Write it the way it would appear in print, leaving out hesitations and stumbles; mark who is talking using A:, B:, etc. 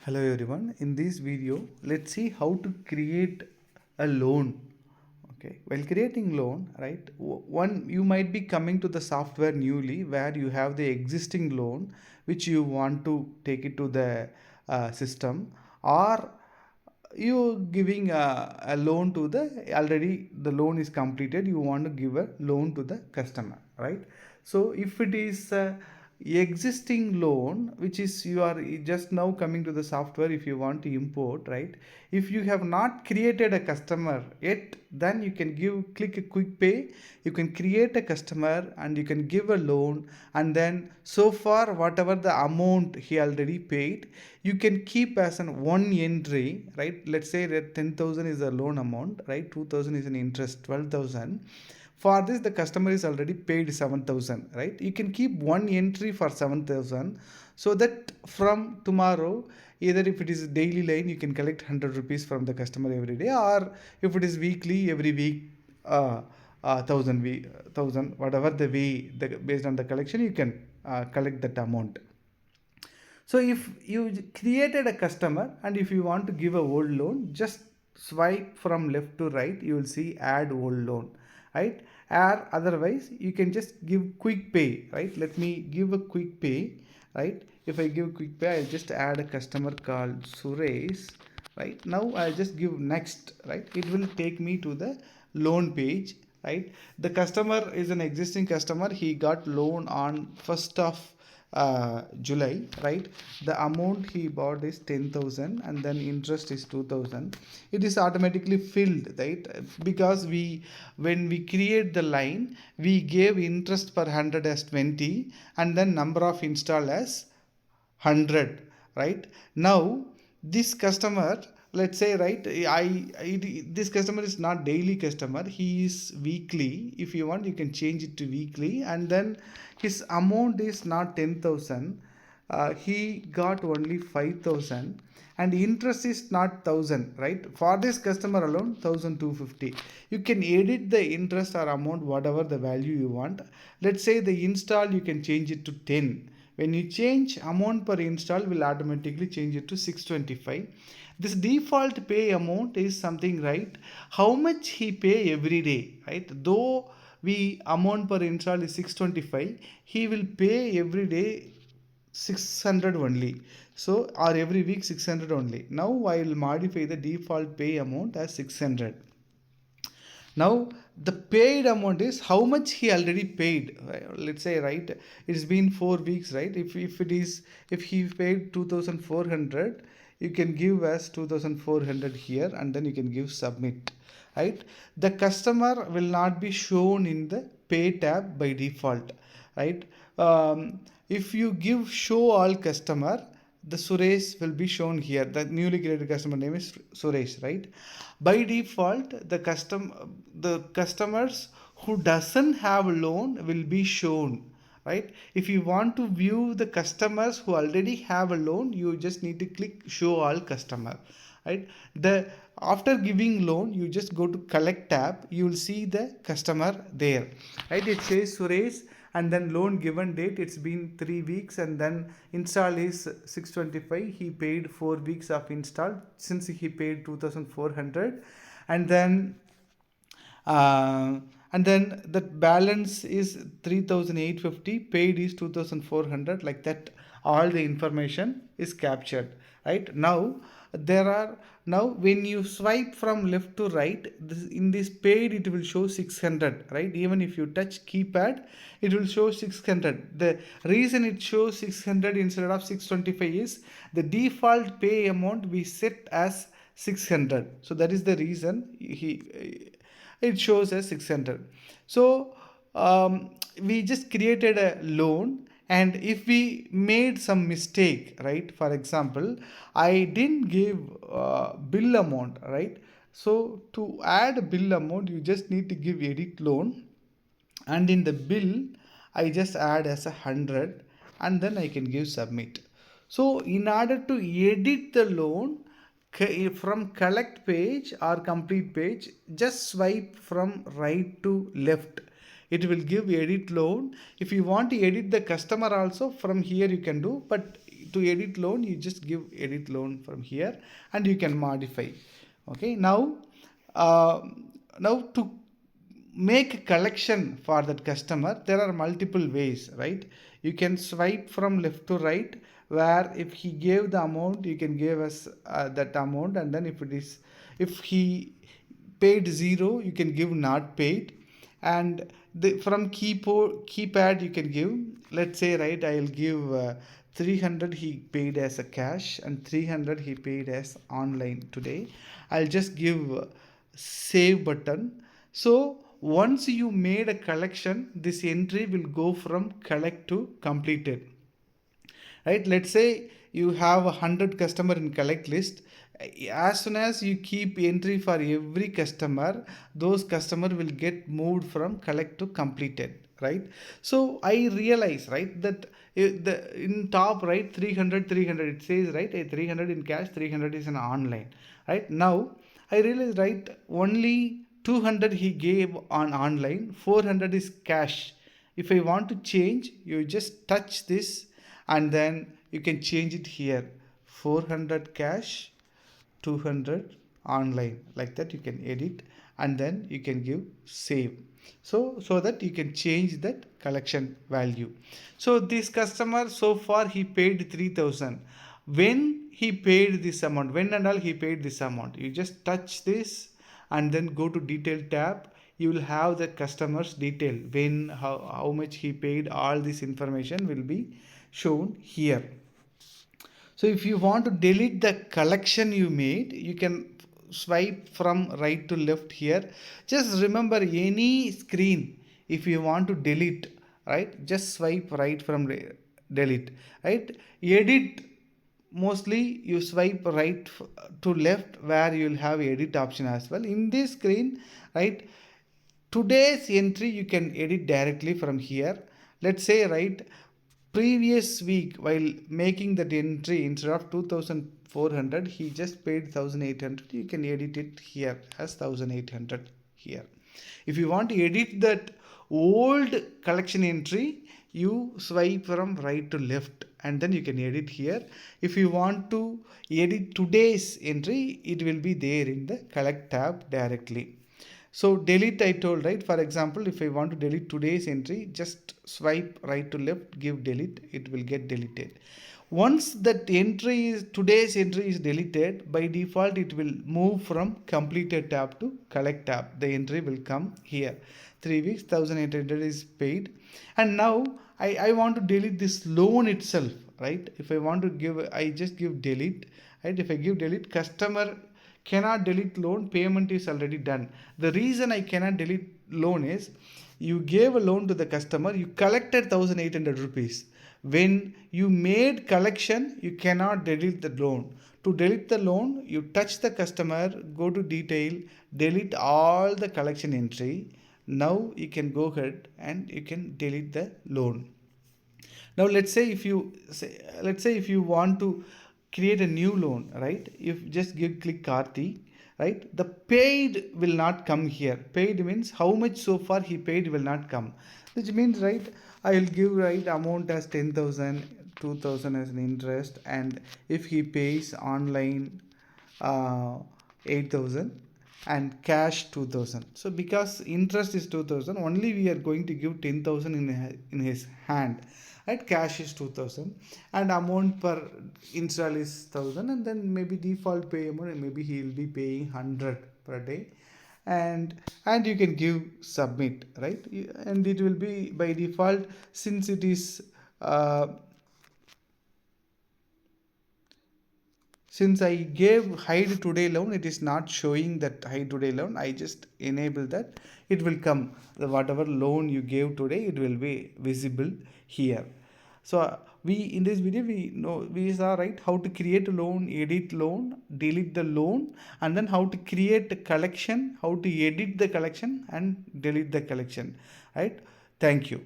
A: Hello everyone. In this video, let's see how to create a loan. Okay, while creating loan, right? One, you might be coming to the software newly where you have the existing loan which you want to take it to the system, or you giving a loan to the already the loan is completed, you want to give a loan to the customer, right? So if it is existing loan which is you are just now coming to the software, if you want to import, right? If you have not created a customer yet, then you can click a quick pay, you can create a customer and you can give a loan, and then so far whatever the amount he already paid, you can keep as an one entry, right? Let's say that 10,000 is the loan amount, right? 2,000 is an interest, 12,000. For this the customer is already paid 7,000, right? You can keep one entry for 7,000, so that from tomorrow, either if it is daily line, you can collect 100 rupees from the customer every day, or if it is weekly, every week, thousand, whatever the way, based on the collection, you can collect that amount. So if you created a customer and if you want to give a old loan, just swipe from left to right, you will see add old loan, right? Or otherwise you can just give quick pay, right? Let me give a quick pay, right? If I give quick pay, I'll just add a customer called Suresh, right? Now I'll just give next, right? It will take me to the loan page, right? The customer is an existing customer, he got loan on 1st of July, right? The amount he bought is 10,000 and then interest is 2,000. It is automatically filled, right? Because when we create the line, we gave interest per 100 as 20 and then number of install as 100, right? Now this customer, let's say, right, this customer is not daily customer, he is weekly. If you want, you can change it to weekly, and then his amount is not 10,000, he got only 5,000, and interest is not 1,000, right? For this customer alone, 1,250. You can edit the interest or amount whatever the value you want. Let's say the install, you can change it to 10. When you change, amount per install will automatically change it to 625. This default pay amount is something, right? How much he pay every day, right? Though we amount per install is 625, he will pay every day 600 only. So, or every week 600 only. Now I will modify the default pay amount as 600. Now the paid amount is how much he already paid, right? Let's say, right, it's been 4 weeks, right? If he paid 2,400, you can give as 2,400 here and then you can give submit, right? The customer will not be shown in the pay tab by default, right? If you give show all customer, the Suresh will be shown here. The newly created customer name is Suresh, right? By default, the customers who doesn't have a loan will be shown, right? If you want to view the customers who already have a loan, you just need to click show all customer, right? The After giving loan, you just go to collect tab, you will see the customer there, right? It says Suresh, and then loan given date, it's been 3 weeks, and then install is 625, he paid 4 weeks of install since he paid 2,400, and then uh, the balance is 3,850, paid is 2,400, like that all the information is captured, right? Now when you swipe from left to right, in this paid it will show 600, right? Even if you touch keypad, it will show 600. The reason it shows 600 instead of 625 is the default pay amount we set as 600, so that is the reason it shows as 600. So we just created a loan, and if we made some mistake, right, for example, I didn't give bill amount, right? So to add bill amount, you just need to give edit loan, and in the bill I just add as 100, and then I can give submit. So in order to edit the loan, from collect page or complete page, just swipe from right to left, it will give edit loan. If you want to edit the customer also, from here you can do, but to edit loan, you just give edit loan from here and you can modify. Okay, uh, now to make a collection for that customer, there are multiple ways, right? You can swipe from left to right, where if he gave the amount, you can give us that amount, and then if he paid 0, you can give not paid. And from keypad you can give, let's say, right, I'll give 300 he paid as a cash and 300 he paid as online today. I'll just give save button. So once you made a collection, this entry will go from collect to completed, right? Let's say you have 100 customer in collect list. As soon as you keep entry for every customer, those customer will get moved from collect to completed, right? So I realize, right, that in top right, 300 300 it says, right, 300 in cash, 300 is in online. Right now I realize, right, only 200 he gave on online, 400 is cash. If I want to change, you just touch this and then you can change it here. 400 cash, 200 online, like that you can edit, and then you can give save. So that you can change that collection value. So this customer, so far he paid 3000. When he paid this amount, when and all he paid this amount, you just touch this and then go to detail tab. You will have the customer's detail, when, how much he paid, all this information will be shown here. So if you want to delete the collection you made, you can swipe from right to left here. Just remember, any screen, if you want to delete, right, just swipe right from delete, right? Edit, mostly you swipe right to left, where you will have edit option as well. In this screen, right, today's entry you can edit directly from here. Let's say, right, previous week while making that entry, instead of 2400 he just paid 1800, you can edit it here as 1800 here. If you want to edit that old collection entry, you swipe from right to left and then you can edit here. If you want to edit today's entry, it will be there in the collect tab directly. So delete, I told, right, for example, if I want to delete today's entry, just swipe right to left, give delete, it will get deleted. Once that entry is, today's entry is deleted, by default it will move from completed tab to collect tab. The entry will come here. 3 weeks, 1800 is paid. And now I want to delete this loan itself, right? If I want to give, I just give delete, right? If I give delete, customer cannot delete loan, payment is already done. The reason I cannot delete loan is, you gave a loan to the customer, you collected 1800 rupees. When you made collection, you cannot delete the loan. To delete the loan, you touch the customer, go to detail, delete all the collection entry. Now you can go ahead and you can delete the loan. Now let's say if you want to create a new loan, right? If just click Karthi, right? The paid will not come here. Paid means how much so far he paid will not come. Which means, right, I will give, right, amount as 10,000, 2,000 as an interest, and if he pays online 8,000 and cash 2,000. So because interest is 2,000, only we are going to give 10,000 in his hand, right? Cash is 2,000 and amount per install is 1,000, and then maybe default pay amount, maybe he will be paying 100 per day, and you can give submit, right? And it will be by default, since it is since I gave hide today loan, it is not showing that hide today loan. I just enable that, it will come, the whatever loan you gave today, it will be visible here. So we, in this video, we saw, right, how to create a loan, edit loan, delete the loan, and then how to create a collection, how to edit the collection and delete the collection, right? Thank you.